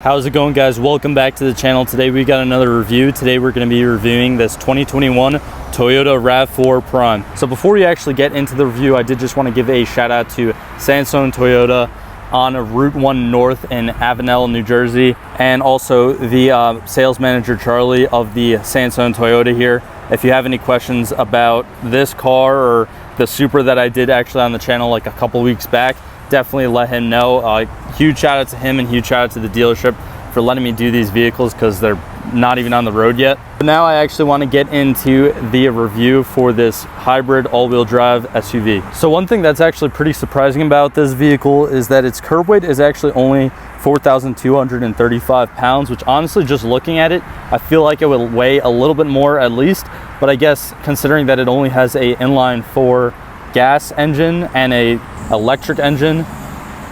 How's it going, guys? Welcome back to the channel. Today we got another review. Today we're going to be reviewing this 2021 Toyota Rav4 Prime. So before we actually get into the review, I did just want to give a shout out to Sansone Toyota on Route 1 North in Avenel, New Jersey, and also the sales manager Charlie of the Sansone Toyota here. If you have any questions about this car or the Supra that I did actually on the channel like a couple weeks back, definitely let him know. Huge shout out to him and huge shout out to the dealership for letting me do these vehicles because they're not even on the road yet. But now I actually want to get into the review for this hybrid all-wheel drive SUV. So one thing that's actually pretty surprising about this vehicle is that its curb weight is actually only 4,235 pounds, which honestly, just looking at it, I feel like it would weigh a little bit more at least. But I guess considering that it only has a inline 4 gas engine and a electric engine,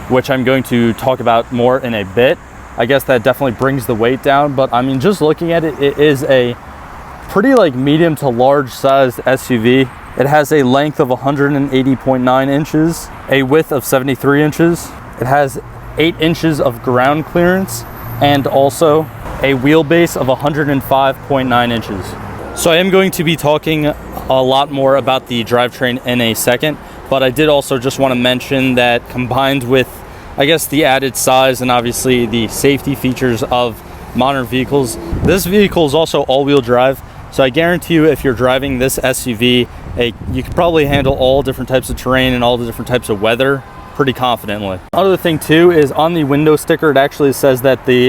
which I'm going to talk about more in a bit, I guess that definitely brings the weight down. But I mean, just looking at it, it is a pretty like medium to large sized SUV. It has a length of 180.9 inches, a width of 73 inches. It has 8 inches of ground clearance and also a wheelbase of 105.9 inches. So I am going to be talking a lot more about the drivetrain in a second, but I did also just want to mention that combined with, I guess, the added size and obviously the safety features of modern vehicles, this vehicle is also all-wheel drive. So I guarantee you, if you're driving this SUV, you could probably handle all different types of terrain and all the different types of weather pretty confidently. Another thing too is on the window sticker, it actually says that the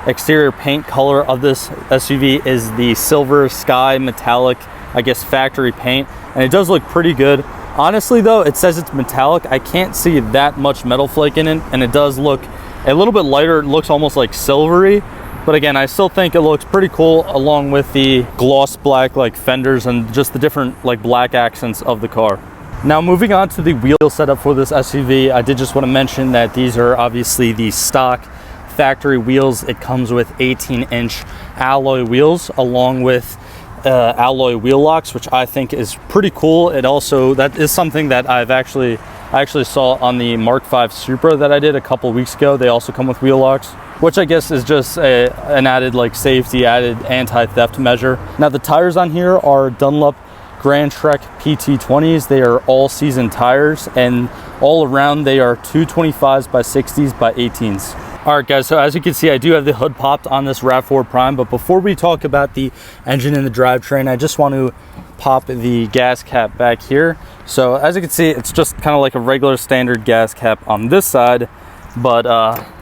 exterior paint color of this SUV is the silver sky metallic, I guess, factory paint, and it does look pretty good. Honestly though, it says it's metallic. I can't see that much metal flake in it, and it does look a little bit lighter. It looks almost like silvery, but again, I still think it looks pretty cool along with the gloss black like fenders and just the different like black accents of the car. Now moving on to the wheel setup for this SUV, I did just want to mention that these are obviously the stock factory wheels. It comes with 18-inch alloy wheels along with alloy wheel locks, which I think is pretty cool. It also, that is something that I actually saw on the Mark V Supra that I did a couple weeks ago. They also come with wheel locks, which I guess is just an added like safety, added anti-theft measure. Now the tires on here are Dunlop Grand Trek PT20s. They are all season tires, and all around they are 225s by 60s by 18s. All right, guys, so as you can see, I do have the hood popped on this Rav4 Prime, but before we talk about the engine and the drivetrain, I just want to pop the gas cap back here. So as you can see, it's just kind of like a regular standard gas cap on this side, but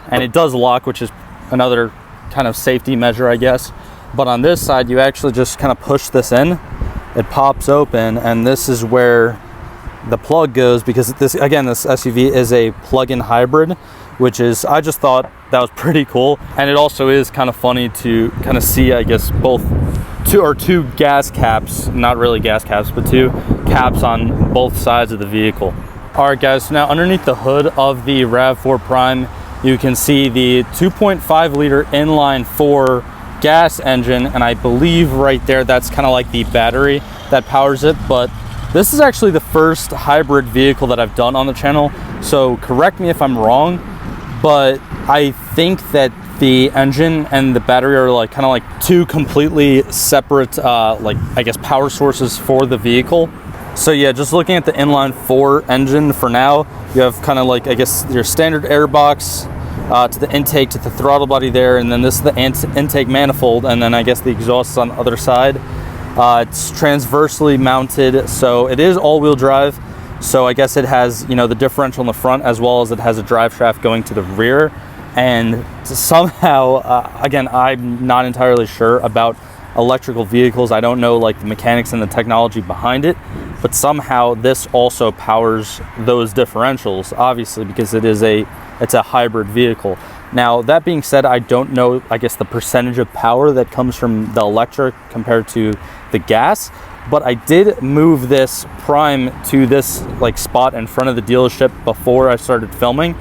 and it does lock, which is another kind of safety measure, I guess. But on this side, you actually just kind of push this in, it pops open, and this is where the plug goes, because this SUV is a plug-in hybrid, which is, I just thought that was pretty cool. And it also is kind of funny to kind of see, I guess, two gas caps, not really gas caps, but 2 caps on both sides of the vehicle. All right, guys, so now underneath the hood of the Rav4 Prime, you can see the 2.5 liter inline 4 gas engine, and I believe right there, that's kind of like the battery that powers it. But this is actually the first hybrid vehicle that I've done on the channel, so correct me if I'm wrong, but I think that the engine and the battery are like kind of like 2 completely separate like, I guess, power sources for the vehicle. So yeah, just looking at the inline 4 engine for now, you have kind of like, I guess, your standard air box to the intake, to the throttle body there, and then this is the intake manifold, and then I guess the exhaust is on the other side. It's transversely mounted, so it is all-wheel drive. So I guess it has, you know, the differential in the front, as well as it has a drive shaft going to the rear. And somehow, again, I'm not entirely sure about electrical vehicles. I don't know like the mechanics and the technology behind it, but somehow this also powers those differentials, obviously, because it's a hybrid vehicle. Now, that being said, I don't know, I guess, the percentage of power that comes from the electric compared to the gas, but I did move this Prime to this like spot in front of the dealership before I started filming,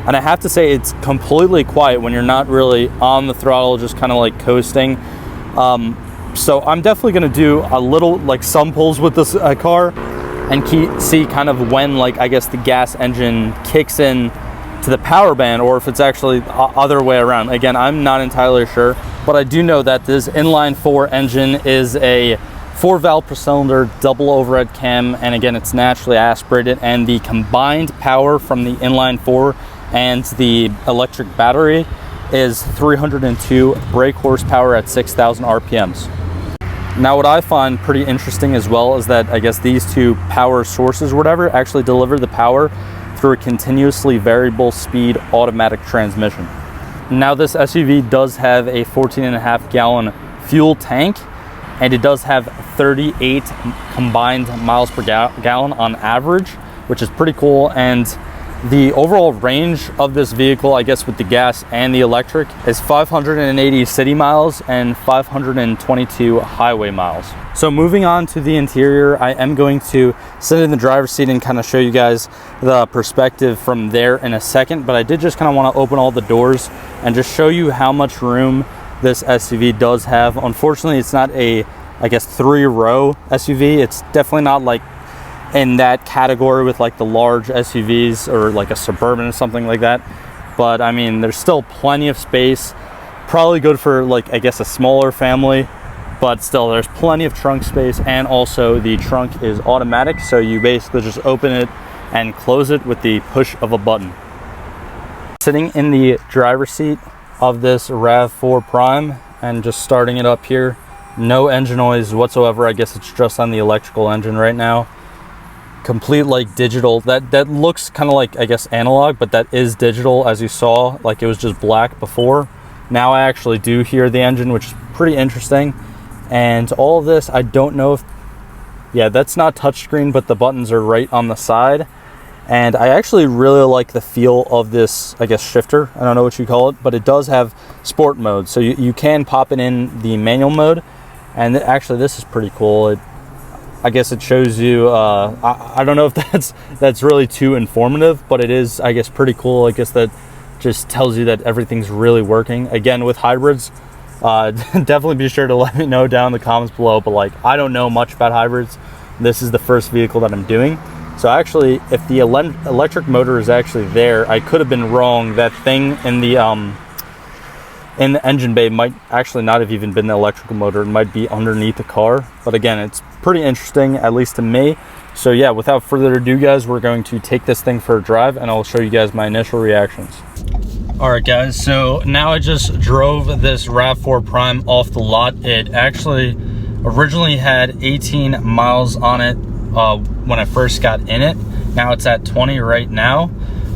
and I have to say it's completely quiet when you're not really on the throttle, just kind of like coasting. So I'm definitely going to do a little, like, some pulls with this car and see kind of when, like, I guess the gas engine kicks in to the power band, or if it's actually the other way around. Again, I'm not entirely sure, but I do know that this inline 4 engine is a 4-valve per cylinder, double overhead cam, and again, it's naturally aspirated, and the combined power from the inline 4 and the electric battery is 302 brake horsepower at 6,000 RPMs. Now, what I find pretty interesting as well is that I guess these two power sources or whatever actually deliver the power through a continuously variable speed automatic transmission. Now, this SUV does have a 14.5 gallon fuel tank, and it does have 38 combined miles per gallon on average, which is pretty cool. And the overall range of this vehicle, I guess with the gas and the electric, is 580 city miles and 522 highway miles. So moving on to the interior, I am going to sit in the driver's seat and kind of show you guys the perspective from there in a second, but I did just kind of want to open all the doors and just show you how much room this SUV does have. Unfortunately, it's not a, I guess, 3-row SUV. It's definitely not like in that category with like the large SUVs or like a Suburban or something like that. But I mean, there's still plenty of space. Probably good for like, I guess, a smaller family, but still there's plenty of trunk space. And also the trunk is automatic, so you basically just open it and close it with the push of a button. Sitting in the driver's seat of this Rav4 Prime and just starting it up here, no engine noise whatsoever. I guess it's just on the electrical engine right now. Complete like digital, that looks kind of like, I guess, analog, but that is digital. As you saw, like it was just black before. Now I actually do hear the engine, which is pretty interesting. And all of this, I don't know if, yeah, that's not touchscreen, but the buttons are right on the side. And I actually really like the feel of this, I guess, shifter. I don't know what you call it, but it does have sport mode. So you can pop it in the manual mode. And actually, this is pretty cool. I guess it shows you, I don't know if that's really too informative, but it is, I guess, pretty cool. I guess that just tells you that everything's really working. Again, with hybrids, definitely be sure to let me know down in the comments below. But like, I don't know much about hybrids. This is the first vehicle that I'm doing. So actually, if the electric motor is actually there, I could have been wrong. That thing in the engine bay might actually not have even been the electrical motor. It might be underneath the car. But again, it's pretty interesting, at least to me. So yeah, without further ado, guys, we're going to take this thing for a drive, and I'll show you guys my initial reactions. All right, guys, so now I just drove this Rav4 Prime off the lot. It actually originally had 18 miles on it when I first got in it. Now it's at 20 right now,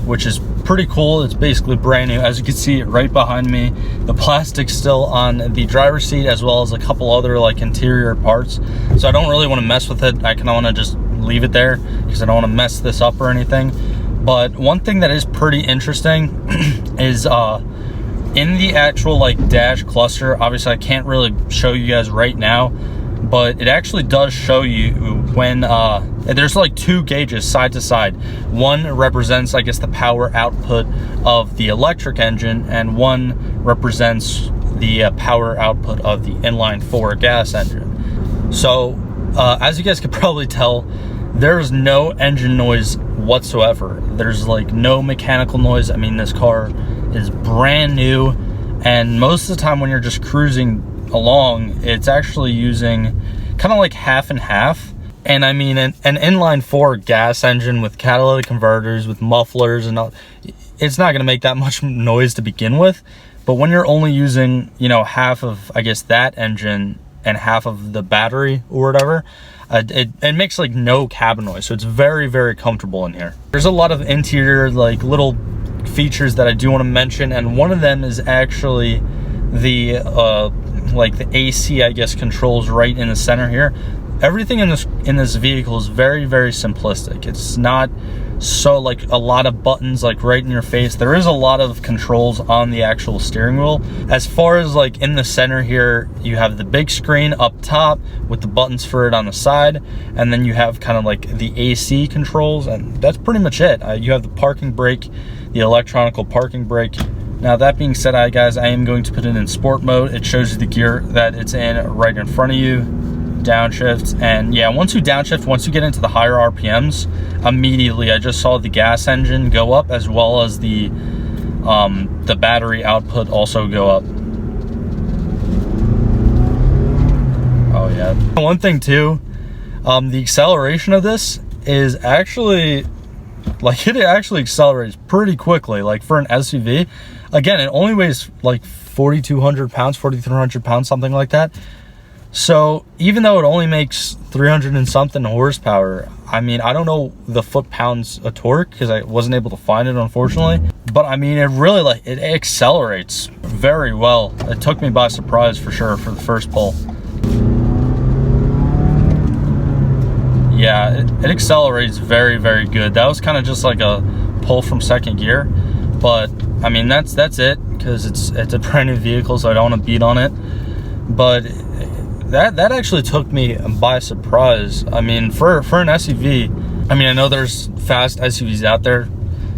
which is pretty cool. It's basically brand new. As you can see right behind me, the plastic's still on the driver's seat, as well as a couple other like interior parts. So I don't really want to mess with it. I kind of want to just leave it there because I don't want to mess this up or anything. But one thing that is pretty interesting is in the actual like dash cluster, obviously I can't really show you guys right now, but it actually does show you when there's like 2 gauges side to side. One represents, I guess, the power output of the electric engine, and one represents the power output of the inline 4 gas engine. So as you guys could probably tell, there's no engine noise whatsoever. There's like no mechanical noise. I mean, this car is brand new, and most of the time when you're just cruising along, it's actually using kind of like half and half. And I mean, an inline 4 gas engine with catalytic converters, with mufflers and all, it's not going to make that much noise to begin with. But when you're only using, you know, half of, I guess, that engine and half of the battery or whatever, it makes like no cabin noise. So it's very, very comfortable in here. There's a lot of interior like little features that I do want to mention, and one of them is actually the like the AC, I guess, controls right in the center here. Everything in this vehicle is very, very simplistic. It's not so like a lot of buttons like right in your face. There is a lot of controls on the actual steering wheel. As far as like in the center here, you have the big screen up top with the buttons for it on the side, and then you have kind of like the AC controls, and that's pretty much it. You have the parking brake, the electronic parking brake. Now, that being said, guys, I am going to put it in sport mode. It shows you the gear that it's in right in front of you. downshift, and yeah, once you downshift, once you get into the higher RPMs, immediately I just saw the gas engine go up, as well as the battery output also go up. Oh yeah. One thing too, the acceleration of this is actually, like, it actually accelerates pretty quickly. Like for an SUV, again, it only weighs like 4,200 pounds, 4,300 pounds, something like that. So even though it only makes 300 and something horsepower, I mean, I don't know the foot-pounds of torque because I wasn't able to find it, unfortunately. But I mean, it really, like, it accelerates very well. It took me by surprise for sure for the first pull. Yeah, it accelerates very, very good. That was kind of just like a pull from second gear. But I mean, that's it, because it's a brand new vehicle, so I don't want to beat on it. But that actually took me by surprise. I mean, for an SUV, I mean, I know there's fast SUVs out there.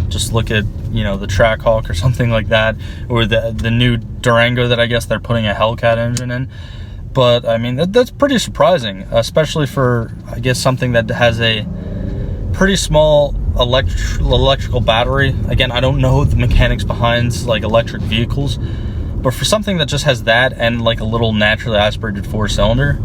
Just look at, you know, the Trackhawk or something like that, or the new Durango that I guess they're putting a Hellcat engine in. But I mean, that's pretty surprising, especially for, I guess, something that has a pretty small electrical battery. Again, I don't know the mechanics behind like electric vehicles, but for something that just has that and like a little naturally aspirated 4-cylinder,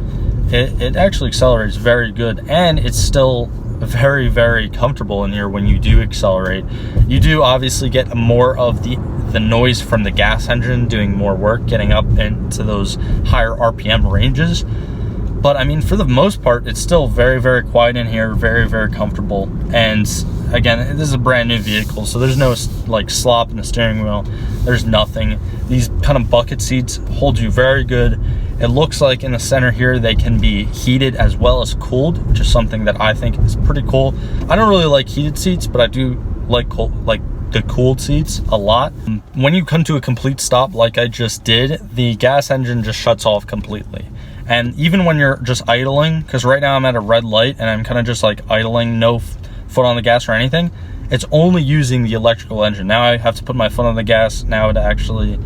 it actually accelerates very good, and it's still very, very comfortable in here when you do accelerate. You do obviously get more of the noise from the gas engine doing more work, getting up into those higher RPM ranges. But I mean, for the most part, it's still very, very quiet in here, very, very comfortable. And again, this is a brand new vehicle, so there's no like slop in the steering wheel. There's nothing. These kind of bucket seats hold you very good. It looks like in the center here, they can be heated as well as cooled, which is something that I think is pretty cool. I don't really like heated seats, but I do like the cooled seats a lot. When you come to a complete stop like I just did, the gas engine just shuts off completely. And even when you're just idling, because right now I'm at a red light and I'm kind of just like idling, no foot on the gas or anything, it's only using the electrical engine. Now I have to put my foot on the gas now to actually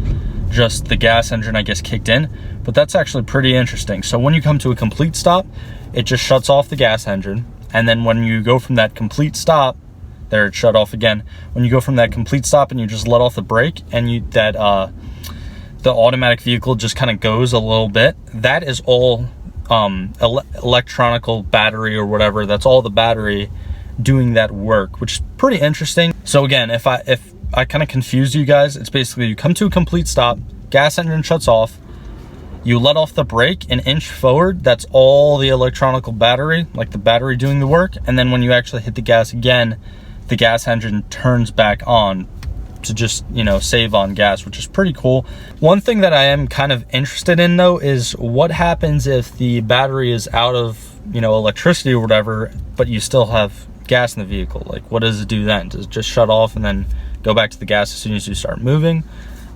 just the gas engine, I guess, kicked in. But that's actually pretty interesting. So when you come to a complete stop, it just shuts off the gas engine. And then when you go from that complete stop, there it shut off again. When you go from that complete stop and you just let off the brake, and the automatic vehicle just kind of goes a little bit, that is all electronical battery or whatever. That's all the battery doing that work, which is pretty interesting. So again, if I kind of confused you guys, it's basically you come to a complete stop, gas engine shuts off, you let off the brake an inch forward, that's all the electronical battery, like the battery doing the work. And then when you actually hit the gas again, the gas engine turns back on to just, you know, save on gas, which is pretty cool. One thing that I am kind of interested in though is what happens if the battery is out of, you know, electricity or whatever, but you still have gas in the vehicle. Like, what does it do then? Does it just shut off and then go back to the gas as soon as you start moving?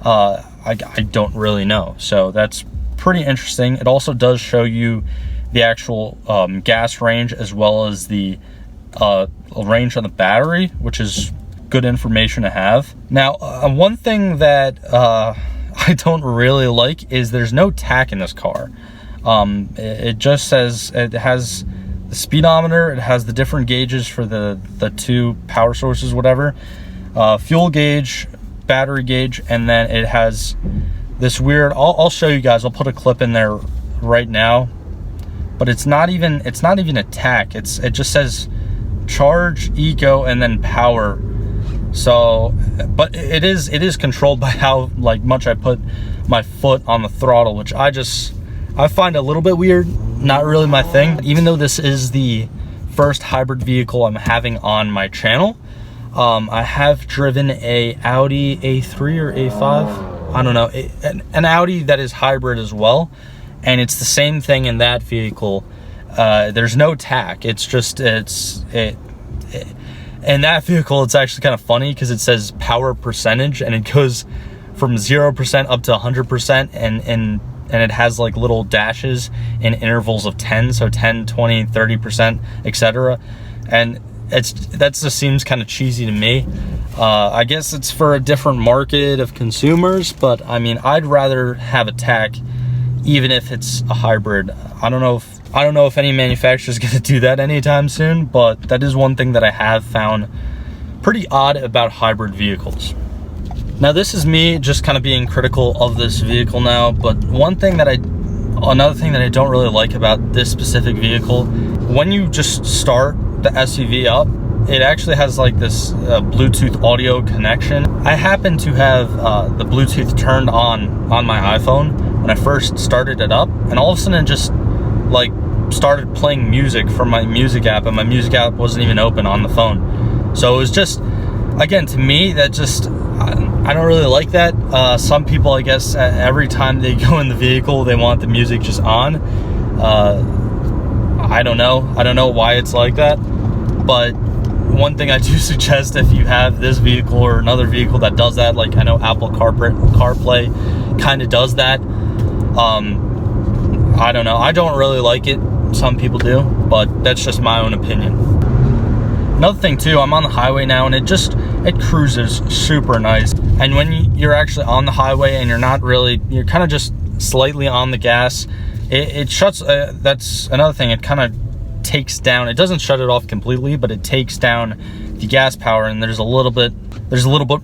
I don't really know. So that's pretty interesting. It also does show you the actual gas range as well as the range on the battery, which is good information to have. Now, one thing that I don't really like is there's no tach in this car. It just says it has the speedometer, it has the different gauges for the two power sources, whatever, fuel gauge, battery gauge, and then it has this weird, I'll show you guys, I'll put a clip in there right now, but it's not even a tach. It just says charge, eco, and then power. So, but it is controlled by how like much I put my foot on the throttle, which I find a little bit weird. Not really my thing. Even though this is the first hybrid vehicle I'm having on my channel, I have driven a Audi A3 or A5. I don't know, an Audi that is hybrid as well, and it's the same thing in that vehicle. There's no tach. It's just in that vehicle, it's actually kind of funny because it says power percentage, and it goes from 0% up to 100%, and it has like little dashes in intervals of 10, so 10, 20, 30%, etc. And that just seems kind of cheesy to me. I guess it's for a different market of consumers, but I mean, I'd rather have a tach even if it's a hybrid. I don't know if I don't know if any manufacturer is going to do that anytime soon, but that is one thing that I have found pretty odd about hybrid vehicles. Now, this is me just kind of being critical of this vehicle now, but another thing that I don't really like about this specific vehicle, when you just start the SUV up, it actually has like this Bluetooth audio connection. I happen to have the Bluetooth turned on my iPhone when I first started it up, and all of a sudden it just like started playing music from my music app, and my music app wasn't even open on the phone. So it was just, again, to me, that just, I don't really like that. Some people, I guess, every time they go in the vehicle, they want the music just on. I don't know why it's like that, but one thing I do suggest, if you have this vehicle or another vehicle that does that, like I know Apple CarPlay kind of does that. I don't know. I don't really like it. Some people do, but that's just my own opinion. Another thing too, I'm on the highway now, and it cruises super nice. And when you're actually on the highway and you're kind of just slightly on the gas, it shuts. That's another thing. It kind of takes down. It doesn't shut it off completely, but it takes down the gas power, and there's a little bit,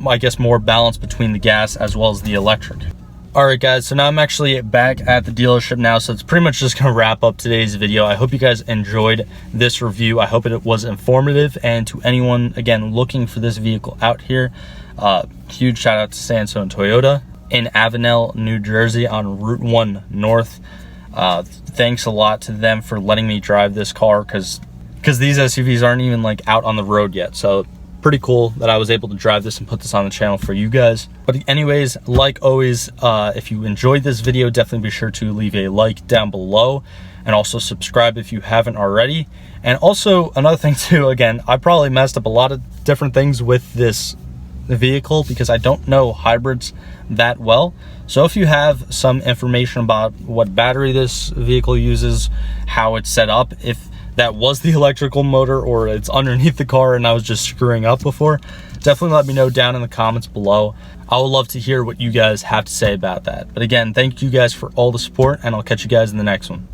I guess, more balance between the gas as well as the electric. All right, guys, so now I'm actually back at the dealership now, so it's pretty much just gonna wrap up today's video. I hope you guys enjoyed this review. I hope it was informative, and to anyone, again, looking for this vehicle out here, huge shout out to Sansone Toyota in Avenel, New Jersey on Route 1 North. Thanks a lot to them for letting me drive this car, because these SUVs aren't even like out on the road yet. So pretty cool that I was able to drive this and put this on the channel for you guys. But anyways, like always, if you enjoyed this video, definitely be sure to leave a like down below, and also subscribe if you haven't already. And also another thing too, again, I probably messed up a lot of different things with this vehicle because I don't know hybrids that well. So if you have some information about what battery this vehicle uses, how it's set up, if that was the electrical motor or it's underneath the car and I was just screwing up before, definitely let me know down in the comments below. I would love to hear what you guys have to say about that. But again, thank you guys for all the support, and I'll catch you guys in the next one.